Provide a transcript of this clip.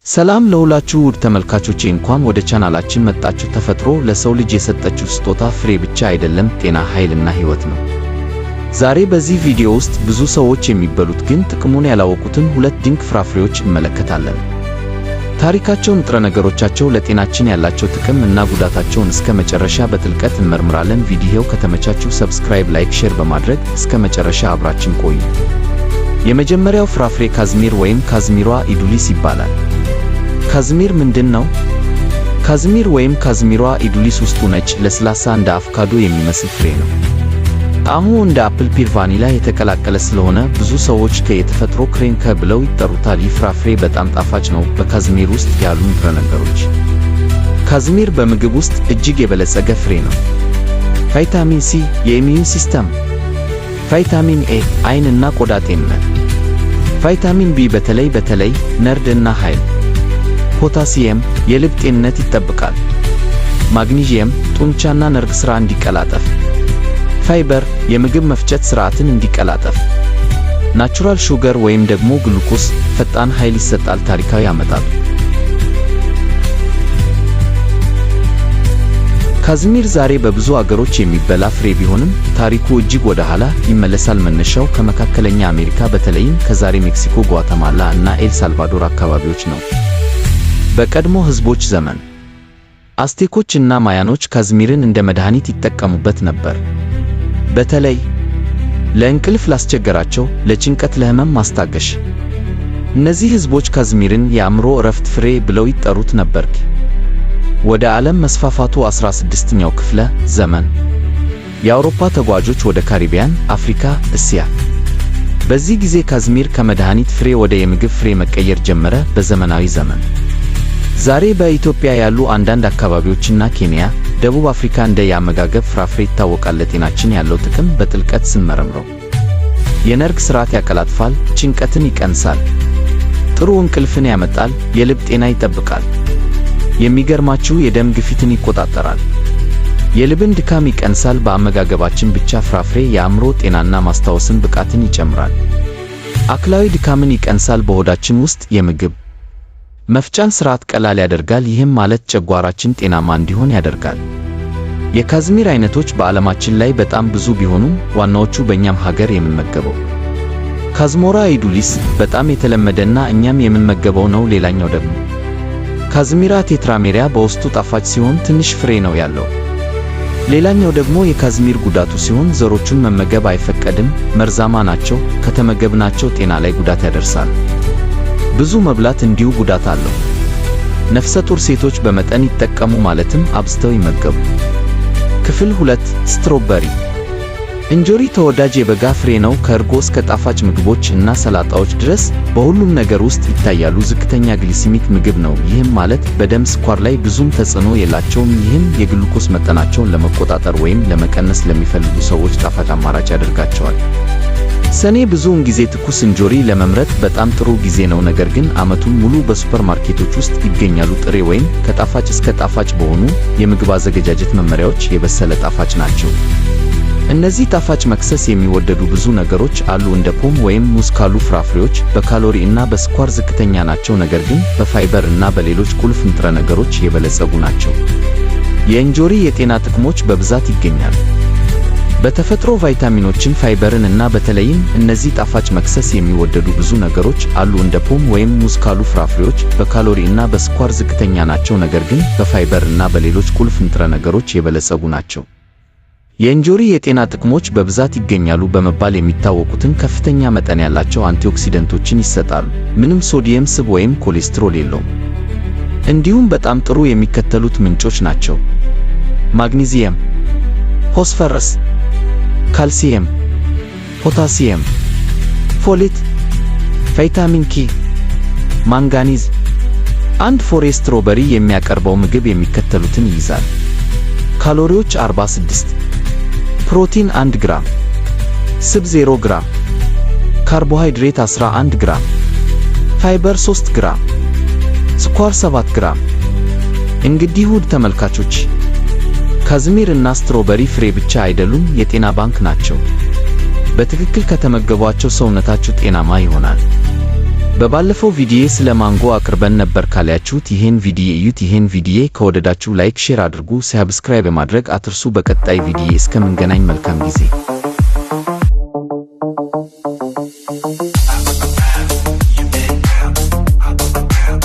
ሰላም ለሁላችሁ ውድ ተመልካቾቼ፣ እንኳን ወደ ቻናላችን መጣችሁ። ተፈጥሮ ለሰው ልጅ የሰጠችው ስጦታ ፍሬ ብቻ አይደለም፣ ጤና፣ ኃይልና ሕይወት ነው። ዛሬ በዚህ ቪዲዮ ውስጥ ብዙ ሰዎች የሚበሉት ግን ጥቅሙን ያላወቁትን ሁለት ድንቅ ፍራፍሬዎች እንመለከታለን። ታሪካቸው፣ ንጥረ ነገሮቻቸው፣ ለጤናችን ያላቸው ጥቅም እና ጉዳታቸውን እስከ መጨረሻ በጥልቀት እንመርምራለን። ቪዲዮው ከተመቻችሁ ሰብስክራይብ፣ ላይክ፣ ሼር በማድረግ እስከ መጨረሻ አብራችን ቆዩ። የመጀመሪያው ፍራፍሬ ካዝሚር ወይም ካዝሚሯ ኢዱሊስ ይባላል። ካዝሚር ምንድን ነው? ካዝሚር ወይም ካዝሚሯ ኢዱሊስ ውስጡ ነጭ፣ ለስላሳ እንደ አቮካዶ የሚመስል ፍሬ ነው። ጣዕሙ እንደ አፕል ፒር ቫኒላ የተቀላቀለ ስለሆነ ብዙ ሰዎች የተፈጥሮ ክሬም ብለው ይጠሩታል። ይህ ፍራፍሬ በጣም ጣፋጭ ነው። በካዝሚር ውስጥ ያሉ ንጥረ ነገሮች። ካዝሚር በምግብ ውስጥ እጅግ የበለጸገ ፍሬ ነው። ቫይታሚን ሲ የኢሚዩን ሲስተም፣ ቫይታሚን ኤ ዓይን እና ቆዳ ጤንነት፣ ቫይታሚን ቢ በተለይ ነርቭ እና ኃይል፣ ፖታሲየም የልብ ጤንነት ይጠብቃል፣ ማግኒዥየም ጡንቻና ነርቭ ሥራ እንዲቀላጠፍ፣ ፋይበር የምግብ መፍጨት ሥርዓትን እንዲቀላጠፍ፣ ናቹራል ሹገር ወይም ደግሞ ግሉኮስ ፈጣን ኃይል ይሰጣል። ታሪካዊ አመጣጡ። ካዝሚር ዛሬ በብዙ አገሮች የሚበላ ፍሬ ቢሆንም ታሪኩ እጅግ ወደ ኋላ ይመለሳል። መነሻው ከመካከለኛ አሜሪካ በተለይም ከዛሬ ሜክሲኮ፣ ጓተማላ እና ኤል ሳልቫዶር አካባቢዎች ነው። በቀድሞ ሕዝቦች ዘመን አስቴኮች እና ማያኖች ካዝሚርን እንደ መድኃኒት ይጠቀሙበት ነበር። በተለይ ለእንቅልፍ ላስቸገራቸው፣ ለጭንቀት፣ ለሕመም ማስታገሽ። እነዚህ ሕዝቦች ካዝሚርን የአእምሮ ዕረፍት ፍሬ ብለው ይጠሩት ነበር። ወደ ዓለም መስፋፋቱ 16ኛው ክፍለ ዘመን የአውሮፓ ተጓዦች ወደ ካሪቢያን፣ አፍሪካ፣ እስያ። በዚህ ጊዜ ካዝሚር ከመድኃኒት ፍሬ ወደ የምግብ ፍሬ መቀየር ጀመረ። በዘመናዊ ዘመን ዛሬ በኢትዮጵያ ያሉ አንዳንድ አካባቢዎችና ኬንያ፣ ደቡብ አፍሪካ እንደ የአመጋገብ ፍራፍሬ ይታወቃል። ለጤናችን ያለው ጥቅም በጥልቀት ስንመረምረው የነርቭ ሥርዓት ያቀላጥፋል፣ ጭንቀትን ይቀንሳል፣ ጥሩ እንቅልፍን ያመጣል፣ የልብ ጤና ይጠብቃል። የሚገርማችሁ የደም ግፊትን ይቆጣጠራል፣ የልብን ድካም ይቀንሳል። በአመጋገባችን ብቻ ፍራፍሬ የአእምሮ ጤናና ማስታወስን ብቃትን ይጨምራል። አካላዊ ድካምን ይቀንሳል። በሆዳችን ውስጥ የምግብ መፍጫን ሥርዓት ቀላል ያደርጋል። ይህም ማለት ጨጓራችን ጤናማ እንዲሆን ያደርጋል። የካዝሚር አይነቶች በዓለማችን ላይ በጣም ብዙ ቢሆኑም ዋናዎቹ በእኛም ሀገር የምንመገበው ካዝሚሯ ኢዱሊስ በጣም የተለመደና እኛም የምንመገበው ነው። ሌላኛው ደግሞ ካዝሚራ ቴትራሜሪያ በውስጡ ጣፋጭ ሲሆን ትንሽ ፍሬ ነው ያለው። ሌላኛው ደግሞ የካዝሚር ጉዳቱ ሲሆን ዘሮቹን መመገብ አይፈቀድም፣ መርዛማ ናቸው፣ ከተመገብናቸው ጤና ላይ ጉዳት ያደርሳሉ። ብዙ መብላት እንዲሁ ጉዳት አለው። ነፍሰ ጡር ሴቶች በመጠን ይጠቀሙ፣ ማለትም አብዝተው ይመገቡ። ክፍል 2 ስትሮበሪ እንጆሪ ተወዳጅ የበጋ ፍሬ ነው። ከእርጎ እስከ ጣፋጭ ምግቦች እና ሰላጣዎች ድረስ በሁሉም ነገር ውስጥ ይታያሉ። ዝቅተኛ ግሊሲሚክ ምግብ ነው። ይህም ማለት በደም ስኳር ላይ ብዙም ተጽዕኖ የላቸውም። ይህም የግሉኮስ መጠናቸውን ለመቆጣጠር ወይም ለመቀነስ ለሚፈልጉ ሰዎች ጣፋጭ አማራጭ ያደርጋቸዋል። ሰኔ ብዙውን ጊዜ ትኩስ እንጆሪ ለመምረጥ በጣም ጥሩ ጊዜ ነው። ነገር ግን ዓመቱን ሙሉ በሱፐርማርኬቶች ውስጥ ይገኛሉ። ጥሬ ወይም ከጣፋጭ እስከ ጣፋጭ በሆኑ የምግብ አዘገጃጀት መመሪያዎች የበሰለ ጣፋጭ ናቸው። እነዚህ ጣፋጭ መክሰስ የሚወደዱ ብዙ ነገሮች አሉ። እንደ ፖም ወይም ሙዝ ካሉ ፍራፍሬዎች በካሎሪ እና በስኳር ዝቅተኛ ናቸው፣ ነገር ግን በፋይበር እና በሌሎች ቁልፍ ንጥረ ነገሮች የበለጸጉ ናቸው። የእንጆሪ የጤና ጥቅሞች በብዛት ይገኛሉ። በተፈጥሮ ቫይታሚኖችን፣ ፋይበርን እና በተለይም እነዚህ ጣፋጭ መክሰስ የሚወደዱ ብዙ ነገሮች አሉ። እንደ ፖም ወይም ሙዝ ካሉ ፍራፍሬዎች በካሎሪ እና በስኳር ዝቅተኛ ናቸው፣ ነገር ግን በፋይበር እና በሌሎች ቁልፍ ንጥረ ነገሮች የበለጸጉ ናቸው። የእንጆሪ የጤና ጥቅሞች በብዛት ይገኛሉ በመባል የሚታወቁትን ከፍተኛ መጠን ያላቸው አንቲኦክሲደንቶችን ይሰጣሉ። ምንም ሶዲየም፣ ስብ ወይም ኮሌስትሮል የለውም። እንዲሁም በጣም ጥሩ የሚከተሉት ምንጮች ናቸው: ማግኒዚየም፣ ፎስፈረስ፣ ካልሲየም፣ ፖታሲየም፣ ፎሌት፣ ቫይታሚን ኬ፣ ማንጋኒዝ። አንድ ፍሬ ስትሮበሪ የሚያቀርበው ምግብ የሚከተሉትን ይይዛል: ካሎሪዎች 46፣ ፕሮቲን 1 ግራም፣ ስብ 0 ግራም፣ ካርቦሃይድሬት 11 ግራም፣ ፋይበር 3 ግራም፣ ስኳር 7 ግራም። እንግዲህ ውድ ተመልካቾች ካዝሚር እና ስትሮበሪ ፍሬ ብቻ አይደሉም፣ የጤና ባንክ ናቸው። በትክክል ከተመገቧቸው ሰውነታችሁ ጤናማ ይሆናል። በባለፈው ቪዲዮ ስለ ማንጎ አቅርበን ነበር። ካላያችሁት ይሄን ቪዲዮ እዩት። ይሄን ቪዲዮ ከወደዳችሁ ላይክ፣ ሼር አድርጉ። ሰብስክራይብ ማድረግ አትርሱ። በቀጣይ ቪዲዮ እስከምንገናኝ መልካም ጊዜ